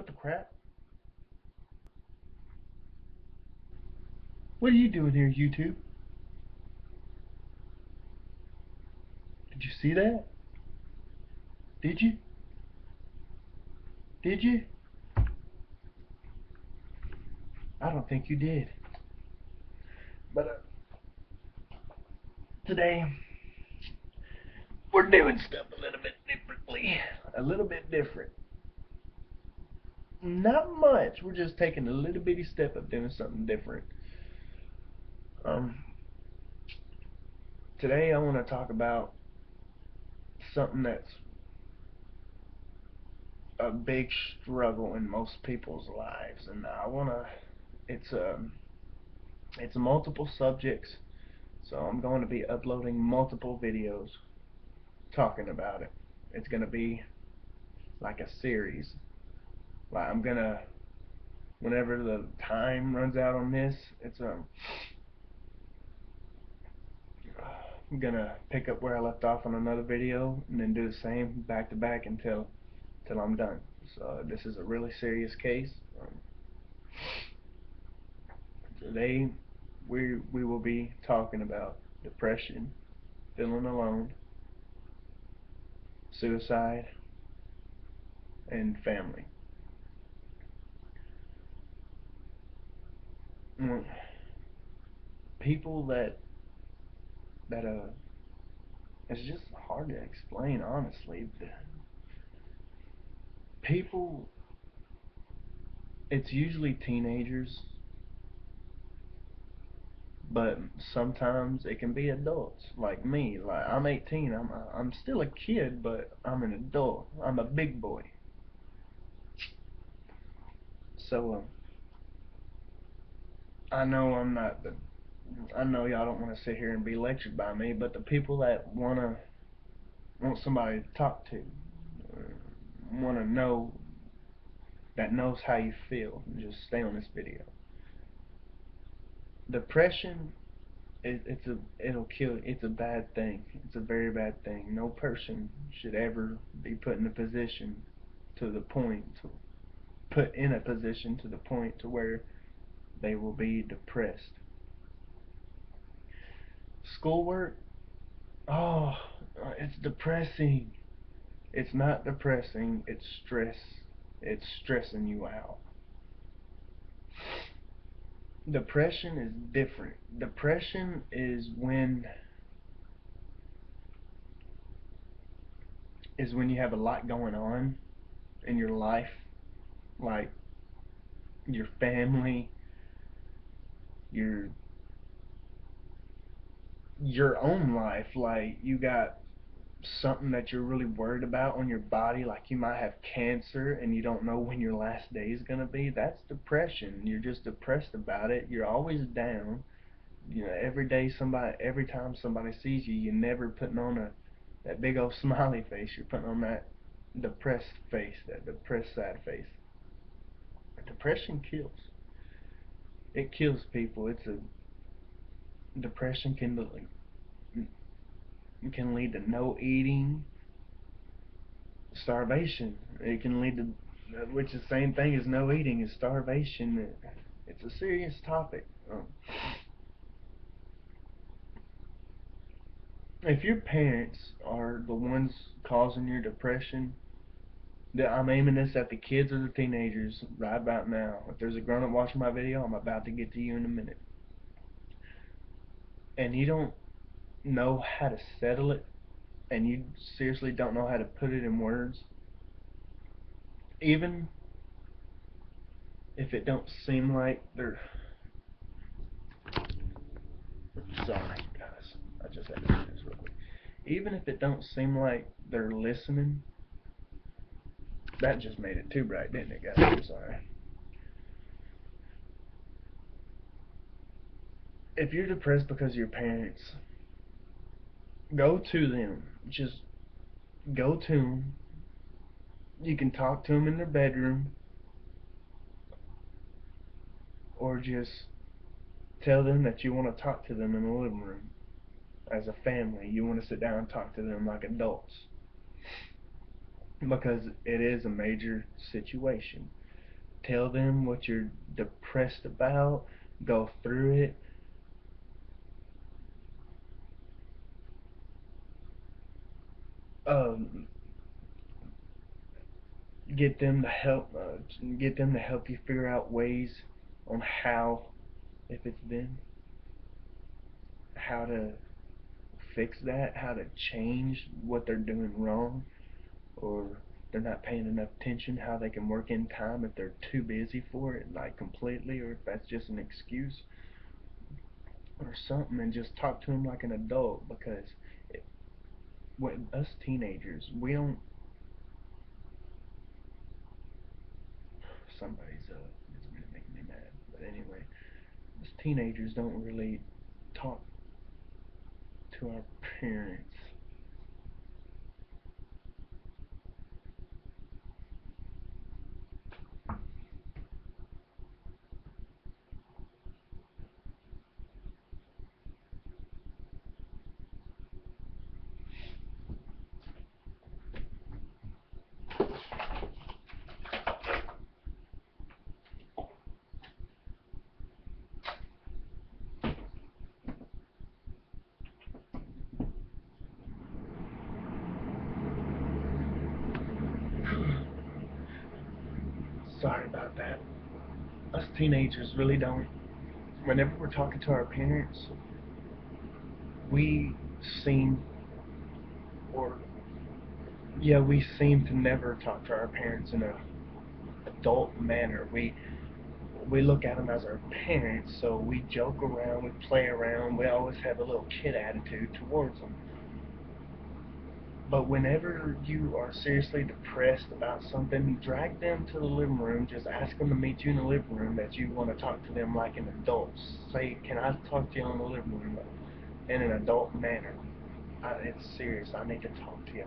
What the crap? What are you doing here, YouTube? Did you see that? Did you? Did you? I don't think you did. But today, we're doing stuff a little bit differently. A little bit different. Not much. We're just taking a little bitty step of doing something different. Um, Today I want to talk about something that's a big struggle in most people's lives, and I want to. It's it's multiple subjects, so I'm going to be uploading multiple videos talking about it. It's going to be like a series. Like I'm gonna, whenever the time runs out on this, I'm gonna pick up where I left off on another video and then do the same back to back until I'm done. So this is a really serious case. Today we will be talking about depression, feeling alone, suicide, and family. Mm, People that it's just hard to explain honestly. People, it's usually teenagers, but sometimes it can be adults like me. Like I'm 18, I'm still a kid, but I'm an adult. I'm a big boy. So I know I'm not the. I know y'all don't want to sit here and be lectured by me, but the people that want somebody to talk to, want to know that knows how you feel, just stay on this video. Depression, it'll kill. It's a bad thing. It's a very bad thing. No person should ever be put in a position to the point to put in a position to the point to where they will be depressed. Schoolwork, oh, it's depressing. It's not depressing, it's stress. It's stressing you out. Depression is different. Depression is when you have a lot going on in your life, like your family, your your own life, like you got something that you're really worried about on your body, like you might have cancer and you don't know when your last day is going to be. That's depression. You're just depressed about it. You're always down. Every time somebody sees you, you're never putting on that big old smiley face. You're putting on that depressed face, that depressed sad face. Depression kills. It kills people. Depression can lead to no eating, starvation. It can lead to, which is the same thing as no eating, is starvation. It's a serious topic. If your parents are the ones causing your depression, I'm aiming this at the kids or the teenagers right about now. If there's a grown-up watching my video, I'm about to get to you in a minute. And you don't know how to settle it, and you seriously don't know how to put it in words, even if it don't seem like they're... Sorry, guys. I just had to do this real quick. Even if it don't seem like they're listening, that just made it too bright, didn't it, guys? I'm sorry. If you're depressed because of your parents, go to them. Just go to them. You can talk to them in their bedroom, or just tell them that you want to talk to them in the living room. As a family, you want to sit down and talk to them like adults, because it is a major situation. Tell them what you're depressed about. Go through it. Um, get them to help. Get them to help you figure out ways on how, if it's them, how to fix that, how to change what they're doing wrong, or they're not paying enough attention, how they can work in time if they're too busy for it, like completely, or if that's just an excuse or something, and just talk to them like an adult. Because it, when us teenagers, we don't. Somebody's is really making me mad. But anyway, us teenagers don't really talk to our parents. Sorry about that. Us teenagers really don't. Whenever we're talking to our parents, we seem, or yeah, we seem to never talk to our parents in a adult manner. We look at them as our parents, so we joke around, we play around, we always have a little kid attitude towards them. But whenever you are seriously depressed about something, drag them to the living room. Just ask them to meet you in the living room that you want to talk to them like an adult. Say, can I talk to you in the living room in an adult manner? It's serious. I need to talk to you.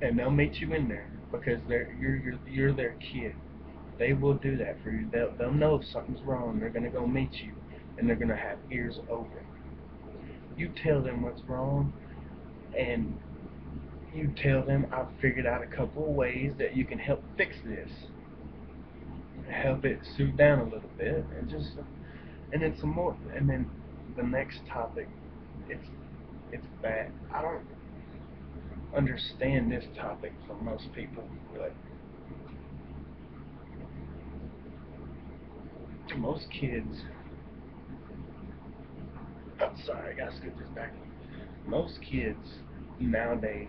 And they'll meet you in there because you're their kid. They will do that for you. They'll know if something's wrong. They're gonna go meet you, and they're gonna have ears open. You tell them what's wrong, and you tell them I've figured out a couple of ways that you can help fix this, help it soothe down a little bit, and then some more. And then the next topic, it's it's bad. I don't understand this topic for most people, but most kids. I'm sorry, I gotta scoot this back. Most kids nowadays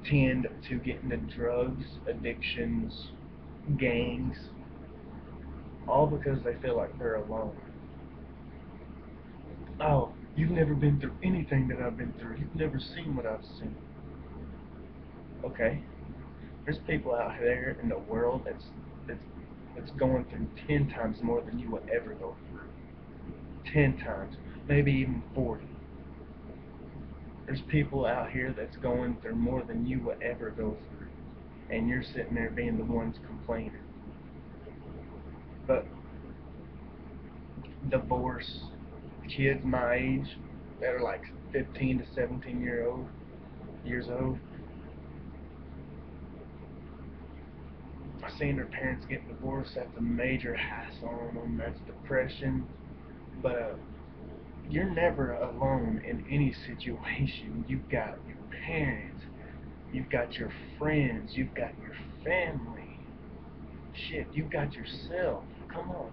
tend to get into drugs, addictions, gangs, all because they feel like they're alone. Oh, you've never been through anything that I've been through. You've never seen what I've seen. Okay, there's people out there in the world that's that's going through 10 times more than you will ever go through. 10 times, maybe even 40. There's people out here that's going through more than you will ever go through, and you're sitting there being the ones complaining. But divorce, kids my age that are like 15 to 17 years old, I've seen their parents get divorced. That's a major hassle on them. That's depression. But you're never alone in any situation. You've got your parents, you've got your friends, you've got your family. Shit, you've got yourself. Come on.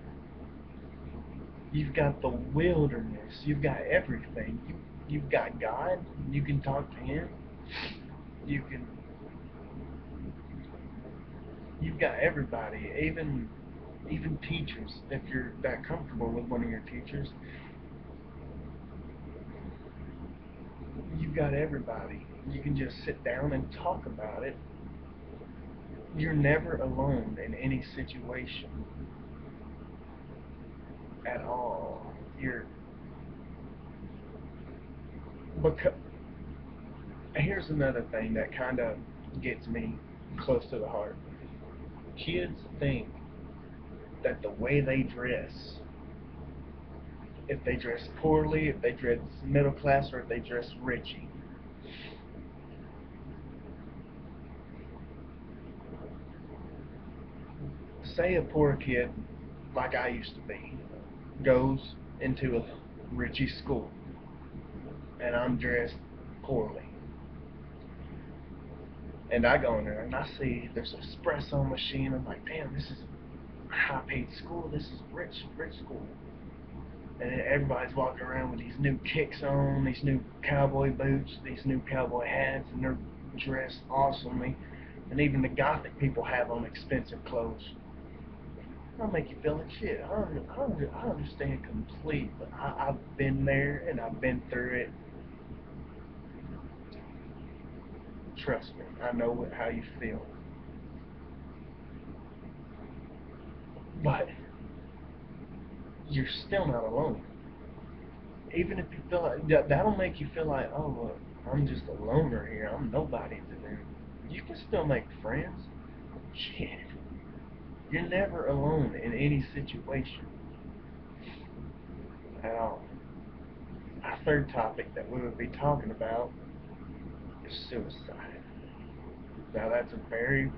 You've got the wilderness. You've got everything. You've got God. You can talk to Him. You can. You've got everybody. Even teachers. If you're that comfortable with one of your teachers, you've got everybody. You can just sit down and talk about it. You're never alone in any situation at all. You're because here's another thing that kind of gets me close to the heart. Kids think that the way they dress, if they dress poorly, if they dress middle class, or if they dress richy, say a poor kid, like I used to be, goes into a Richie school, and I'm dressed poorly. And I go in there and I see there's an espresso machine. I'm like, damn, this is a high-paid school. This is a rich school. And then everybody's walking around with these new kicks on, these new cowboy boots, these new cowboy hats, and they're dressed awesomely. And even the gothic people have on expensive clothes. That'll make you feel like shit. I understand completely. I've been there and I've been through it. Trust me, I know how you feel. But you're still not alone. Even if you feel like that'll make you feel like, oh, well, I'm just a loner here. I'm nobody to them. You can still make friends. Shit, you're never alone in any situation at all. Our third topic that we would be talking about is suicide. Now that's a very,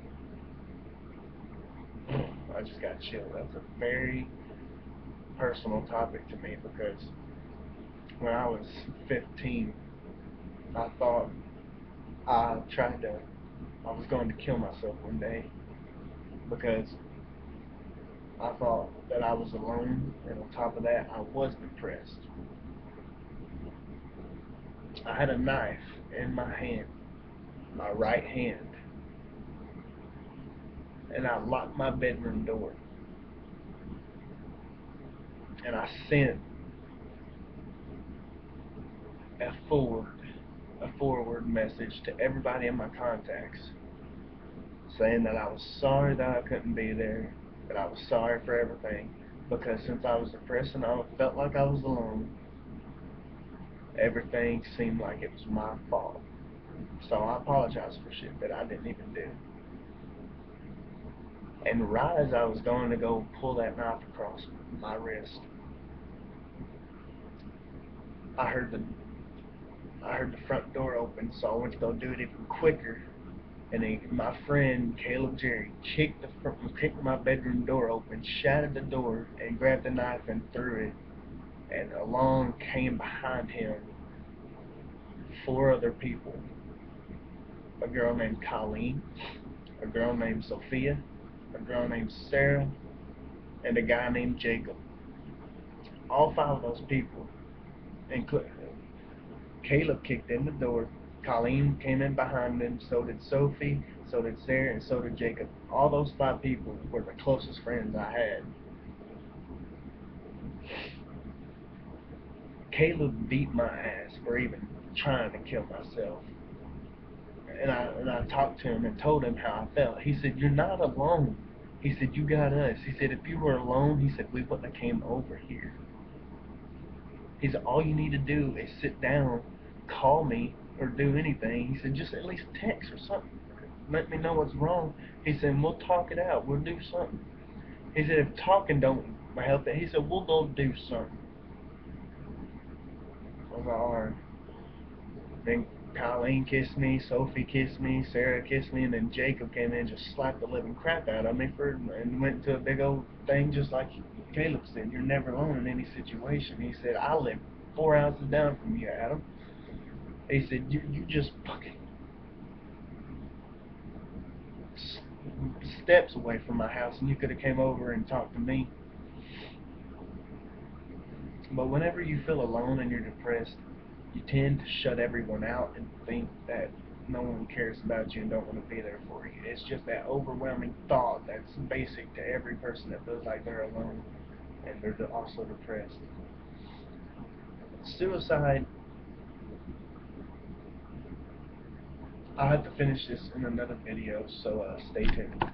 I just got chilled. That's a very personal topic to me because when I was 15, I thought I tried to, I was going to kill myself one day because I thought that I was alone, and on top of that, I was depressed. I had a knife in my hand, my right hand, and I locked my bedroom door, and I sent a forward, a forward message to everybody in my contacts, saying that I was sorry that I couldn't be there, that I was sorry for everything, because since I was depressed and I felt like I was alone, everything seemed like it was my fault. So I apologize for shit that I didn't even do. And right as I was going to go pull that knife across my wrist, I heard the I heard the front door open, so I went to go do it even quicker. And my friend Caleb Jerry kicked my bedroom door open, shattered the door, and grabbed the knife and threw it. And along came behind him four other people: a girl named Colleen, a girl named Sophia, a girl named Sarah, and a guy named Jacob. All five of those people, including Caleb, kicked in the door. Colleen came in behind him. So did Sophie. So did Sarah, and so did Jacob. All those five people were the closest friends I had. Caleb beat my ass for even trying to kill myself. And I talked to him and told him how I felt. He said, "You're not alone." He said, "You got us." He said, "If you were alone," he said, "we wouldn't have came over here." He said, "All you need to do is sit down, call me, or do anything." He said, "Just at least text or something. Let me know what's wrong." He said, "We'll talk it out. We'll do something." He said, "If talking don't help it," he said, "we'll go do something." I was like, all right. Then Colleen kissed me, Sophie kissed me, Sarah kissed me, and then Jacob came in and just slapped the living crap out of me and went into a big old thing just like Caleb said. You're never alone in any situation. He said, "I live 4 houses down from you, Adam." He said, you just fucking steps away from my house and you could have came over and talked to me." But whenever you feel alone and you're depressed, you tend to shut everyone out and think that no one cares about you and don't want to be there for you. It's just that overwhelming thought that's basic to every person that feels like they're alone and they're also depressed. Suicide, I'll have to finish this in another video, so stay tuned.